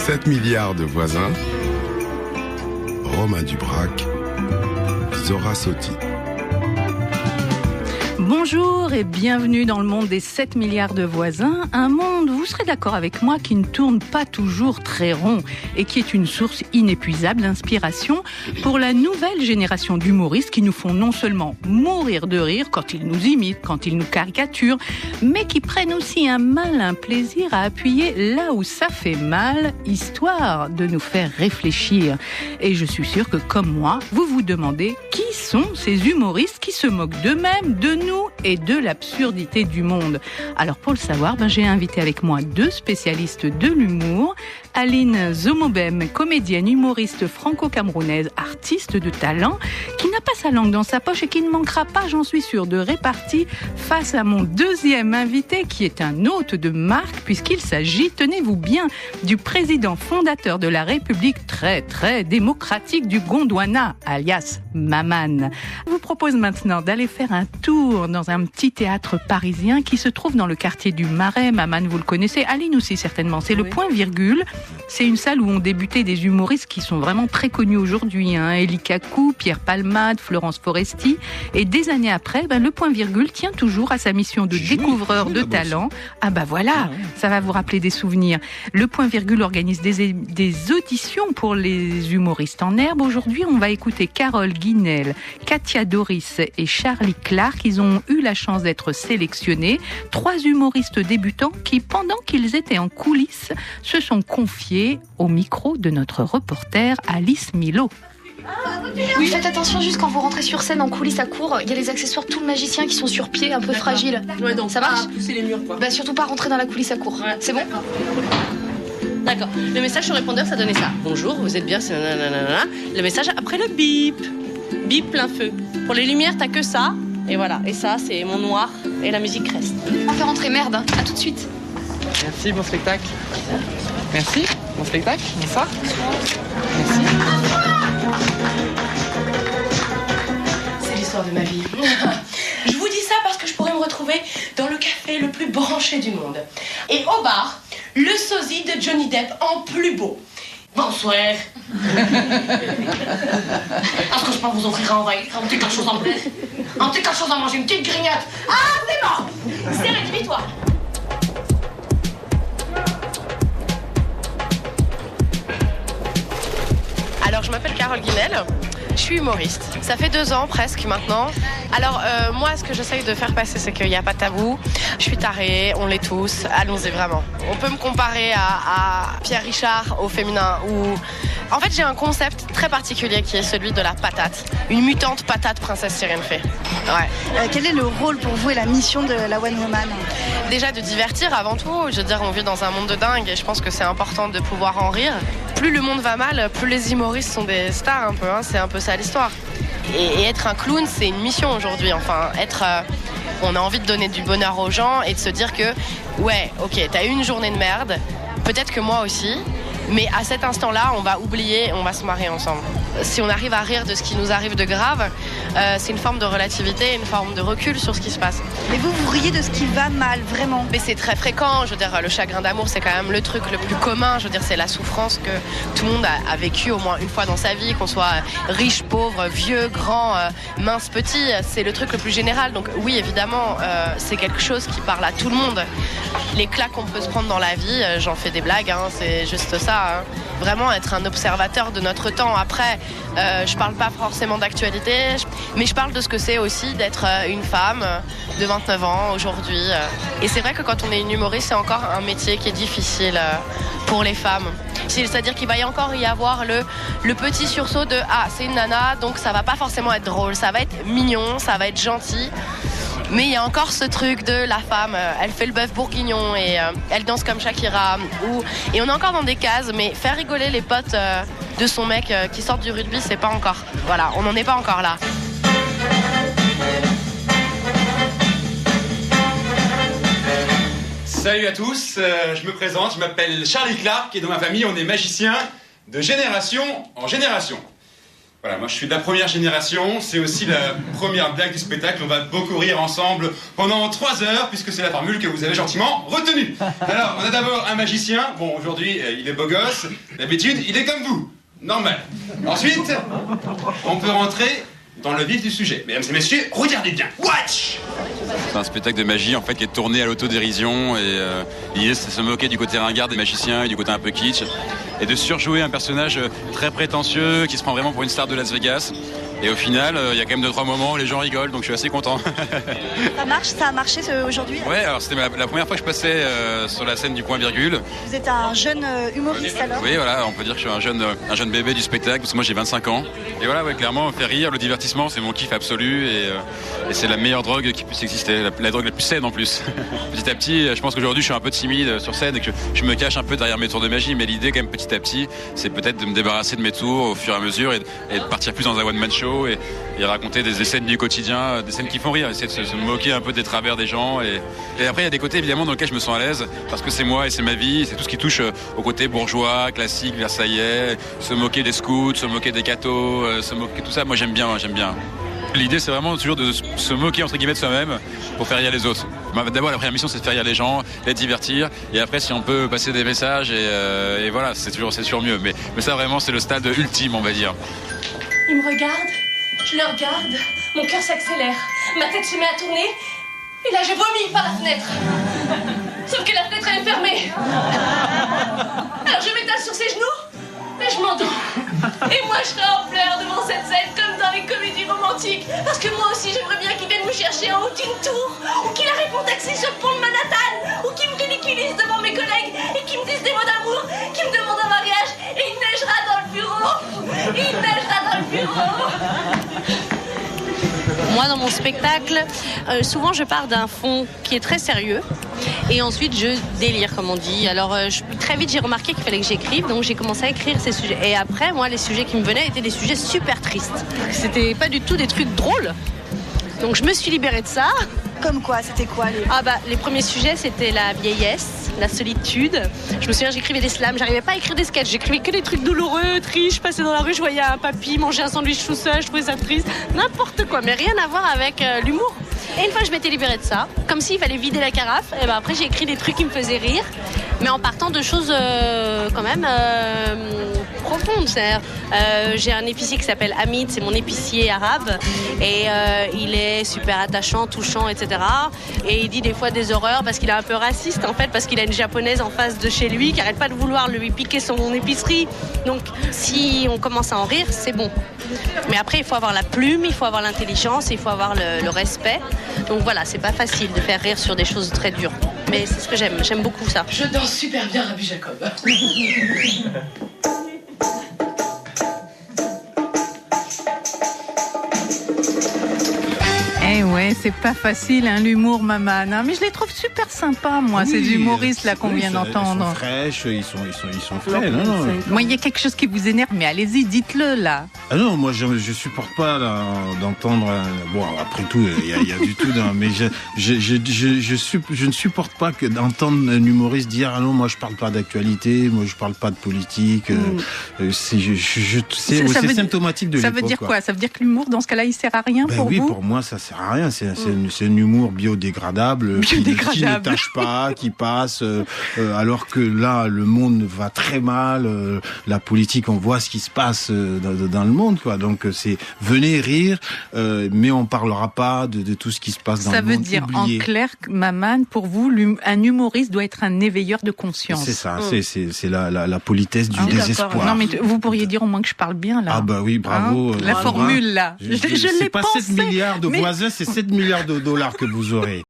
7 milliards de voisins. Romain Dubrac, Zora Sauty. Bonjour et bienvenue dans le monde des 7 milliards de voisins. Un monde, vous serez d'accord avec moi, qui ne tourne pas toujours très rond et qui est une source inépuisable d'inspiration pour la nouvelle génération d'humoristes qui nous font non seulement mourir de rire quand ils nous imitent, quand ils nous caricaturent, mais qui prennent aussi un malin plaisir à appuyer là où ça fait mal, histoire de nous faire réfléchir. Et je suis sûre que, comme moi, vous vous demandez qui sont ces humoristes qui se moquent d'eux-mêmes, de nous et de l'absurdité du monde. Alors pour le savoir, j'ai invité avec moi deux spécialistes de l'humour. Aline Zomobem, comédienne, humoriste franco-camerounaise, artiste de talent, qui n'a pas sa langue dans sa poche et qui ne manquera pas, j'en suis sûre, de répartie face à mon deuxième invité, qui est un hôte de marque, puisqu'il s'agit, tenez-vous bien, du président fondateur de la République très très démocratique du Gondwana, alias Maman. Je vous propose maintenant d'aller faire un tour dans un petit théâtre parisien qui se trouve dans le quartier du Marais. Maman, vous le connaissez, Aline aussi certainement, c'est le Point Virgule. C'est une salle où ont débuté des humoristes qui sont vraiment très connus aujourd'hui. Élie Kakou, Pierre Palmade, Florence Foresti. Et des années après, le Point Virgule tient toujours à sa mission de découvreur de talent. Ah voilà, ça va vous rappeler des souvenirs. Le Point Virgule organise des auditions pour les humoristes en herbe. Aujourd'hui, on va écouter Carole Guinel, Katia Doris et Charlie Clark. Ils ont eu la chance d'être sélectionnés. 3 humoristes débutants qui, pendant qu'ils étaient en coulisses, se sont confiés au micro de notre reporter Alice Milo. Oui, faites attention juste quand vous rentrez sur scène en coulisses à court, il y a les accessoires tout le magicien qui sont sur pied, un peu fragiles. Ouais, donc ça marche? pousser les murs, quoi. Surtout pas rentrer dans la coulisse à court. Ouais. C'est bon? D'accord. Le message sur répondeur, ça donnait ça. Bonjour, vous êtes bien, c'est nanana. Le message après le bip. Bip plein feu. Pour les lumières, t'as que ça. Et voilà. Et ça, c'est mon noir. Et la musique reste. On fait rentrer, merde. À tout de suite. Merci, bon spectacle. Merci, bon spectacle. Bonsoir. Merci. C'est l'histoire de ma vie. Je vous dis ça parce que je pourrais me retrouver dans le café le plus branché du monde. Et au bar, le sosie de Johnny Depp en plus beau. Bonsoir. Est-ce que je peux vous offrir un petit quelque chose en plus? Un petit quelque chose à manger, une petite grignote? Ah, c'est bon. C'est rédhibitoire. Alors, je m'appelle Carole Guinel, je suis humoriste. Ça fait 2 ans presque maintenant. Alors, moi, ce que j'essaye de faire passer, c'est qu'il n'y a pas de tabou. Je suis tarée, on l'est tous, allons-y vraiment. On peut me comparer à Pierre Richard au féminin ou... En fait, j'ai un concept très particulier qui est celui de la patate. Une mutante patate princesse Sirène Fée. Ouais. Quel est le rôle pour vous et la mission de la One Woman? Déjà de divertir avant tout. Je veux dire, on vit dans un monde de dingue et je pense que c'est important de pouvoir en rire. Plus le monde va mal, plus les humoristes sont des stars un peu. C'est un peu ça l'histoire. Et être un clown, c'est une mission aujourd'hui. Enfin, on a envie de donner du bonheur aux gens et de se dire que, ouais, ok, t'as eu une journée de merde, peut-être que moi aussi. Mais à cet instant-là, on va oublier, on va se marrer ensemble. Si on arrive à rire de ce qui nous arrive de grave, c'est une forme de relativité, une forme de recul sur ce qui se passe. Et vous riez de ce qui va mal, vraiment? Mais c'est très fréquent, je veux dire, le chagrin d'amour, c'est quand même le truc le plus commun. Je veux dire, c'est la souffrance que tout le monde a vécu au moins une fois dans sa vie, qu'on soit riche, pauvre, vieux, grand, mince, petit, c'est le truc le plus général. Donc oui, évidemment, c'est quelque chose qui parle à tout le monde. Les claques qu'on peut se prendre dans la vie, j'en fais des blagues, c'est juste ça. Vraiment être un observateur de notre temps. Après, je parle pas forcément d'actualité, mais je parle de ce que c'est aussi d'être une femme de 29 ans aujourd'hui. Et c'est vrai que quand on est une humoriste, c'est encore un métier qui est difficile pour les femmes. C'est-à-dire qu'il va encore y avoir le petit sursaut de « Ah, c'est une nana, donc ça va pas forcément être drôle, ça va être mignon, ça va être gentil ». Mais il y a encore ce truc de la femme, elle fait le bœuf bourguignon et elle danse comme Shakira. Et on est encore dans des cases, mais faire rigoler les potes de son mec qui sortent du rugby, c'est pas encore. Voilà, on n'en est pas encore là. Salut à tous, je me présente, je m'appelle Charlie Clark et dans ma famille on est magicien de génération en génération. Voilà, moi je suis de la première génération, c'est aussi la première blague du spectacle. On va beaucoup rire ensemble pendant 3 heures, puisque c'est la formule que vous avez gentiment retenue. Alors, on a d'abord un magicien. Bon, aujourd'hui, il est beau gosse. D'habitude, il est comme vous. Normal. Ensuite, on peut rentrer dans le vif du sujet. Mesdames et messieurs, regardez bien. Watch! C'est un spectacle de magie en fait qui est tourné à l'autodérision et l'idée c'est de se moquer du côté ringard des magiciens et du côté un peu kitsch et de surjouer un personnage très prétentieux qui se prend vraiment pour une star de Las Vegas. Et au final, il y a quand même 2-3 moments où les gens rigolent, donc je suis assez content. Ça a marché aujourd'hui? Ouais, alors c'était la première fois que je passais sur la scène du point virgule. Vous êtes un jeune humoriste alors? Oui, voilà, on peut dire que je suis un jeune bébé du spectacle, parce que moi j'ai 25 ans. Et voilà, ouais, clairement, on fait rire, le divertissement, c'est mon kiff absolu, et c'est la meilleure drogue qui puisse exister, la drogue la plus saine en plus. Petit à petit, je pense qu'aujourd'hui je suis un peu timide sur scène et que je me cache un peu derrière mes tours de magie, mais l'idée quand même petit à petit, c'est peut-être de me débarrasser de mes tours au fur et à mesure et de partir plus dans un one-man show. Et raconter des scènes du quotidien, des scènes qui font rire, essayer de se moquer un peu des travers des gens. Et après, il y a des côtés évidemment dans lesquels je me sens à l'aise, parce que c'est moi et c'est ma vie, c'est tout ce qui touche au côté bourgeois, classique, versaillais, se moquer des scouts, se moquer des cathos, se moquer tout ça, moi j'aime bien. L'idée c'est vraiment toujours de se moquer entre guillemets de soi-même pour faire rire les autres. D'abord la première mission c'est de faire rire les gens, les divertir, et après si on peut passer des messages et voilà, c'est toujours mieux. Mais ça vraiment c'est le stade ultime on va dire. Il me regarde. Je le regarde, mon cœur s'accélère, ma tête se met à tourner, et là je vomis par la fenêtre. Sauf que la fenêtre elle est fermée. Alors je m'étale sur ses genoux, et je m'endors. Et moi je serai en pleurs devant cette scène comme dans les comédies romantiques. Parce que moi aussi j'aimerais bien qu'il vienne me chercher en haut d'une tour, ou qu'il arrête mon taxi sur le pont de Manhattan, ou qu'il me ridiculise devant mes collègues, et qu'il me dise des mots d'amour, qu'il me demande un mariage, et il neigera dans le bureau. Moi, dans mon spectacle, souvent je pars d'un fond qui est très sérieux et ensuite je délire, comme on dit. Alors très vite j'ai remarqué qu'il fallait que j'écrive, donc j'ai commencé à écrire ces sujets. Et après, moi, les sujets qui me venaient étaient des sujets super tristes. C'était pas du tout des trucs drôles. Donc je me suis libérée de ça. Comme quoi? C'était quoi les premiers sujets, c'était la vieillesse, la solitude. Je me souviens, j'écrivais des slams, j'arrivais pas à écrire des sketchs, j'écrivais que des trucs douloureux, tristes. Je passais dans la rue, je voyais un papy manger un sandwich tout seul, je trouvais ça triste. N'importe quoi, mais rien à voir avec l'humour. Et une fois que je m'étais libérée de ça, comme s'il fallait vider la carafe, et ben après j'ai écrit des trucs qui me faisaient rire, mais en partant de choses quand même profondes. J'ai un épicier qui s'appelle Hamid, c'est mon épicier arabe, et il est super attachant, touchant, etc. Et il dit des fois des horreurs parce qu'il est un peu raciste en fait, parce qu'il a une japonaise en face de chez lui qui arrête pas de vouloir lui piquer son épicerie. Donc si on commence à en rire, c'est bon. Mais après il faut avoir la plume, il faut avoir l'intelligence, il faut avoir le respect. Donc voilà, c'est pas facile de faire rire sur des choses très dures. Mais c'est ce que j'aime beaucoup ça. Je danse super bien, Rabbi Jacob. Eh ouais, c'est pas facile, hein, l'humour, Maman. Hein, mais je les trouve super sympas, moi, ces humoristes-là qu'on vient d'entendre. Ils sont fraîches, ils sont frais. Non. Moi, il y a quelque chose qui vous énerve, mais allez-y, dites-le, là. Ah non, moi, je supporte pas d'entendre... Bon, après tout, il y a du tout, mais je ne supporte pas que d'entendre un humoriste dire « Ah non, moi, je parle pas d'actualité, moi, je parle pas de politique. C'est symptomatique de l'époque. Ça veut dire quoi? Ça veut dire que l'humour, dans ce cas-là, il sert à rien pour vous? Oui, pour moi, ça sert à rien. C'est un humour biodégradable, qui ne tâche pas, qui passe, alors que là, le monde va très mal, la politique, on voit ce qui se passe dans le monde, quoi. Donc, c'est venez rire, mais on parlera pas de tout ce qui se passe dans le monde. Ça veut dire, en clair, Maman, pour vous, un humoriste doit être un éveilleur de conscience. C'est ça, c'est la politesse du désespoir. Non, mais vous pourriez dire au moins que je parle bien, là. Ah bah oui, bravo. La formule, là. Je l'ai pensé. C'est pas 7 milliards de voisins, c'est 7 milliards de dollars que vous aurez.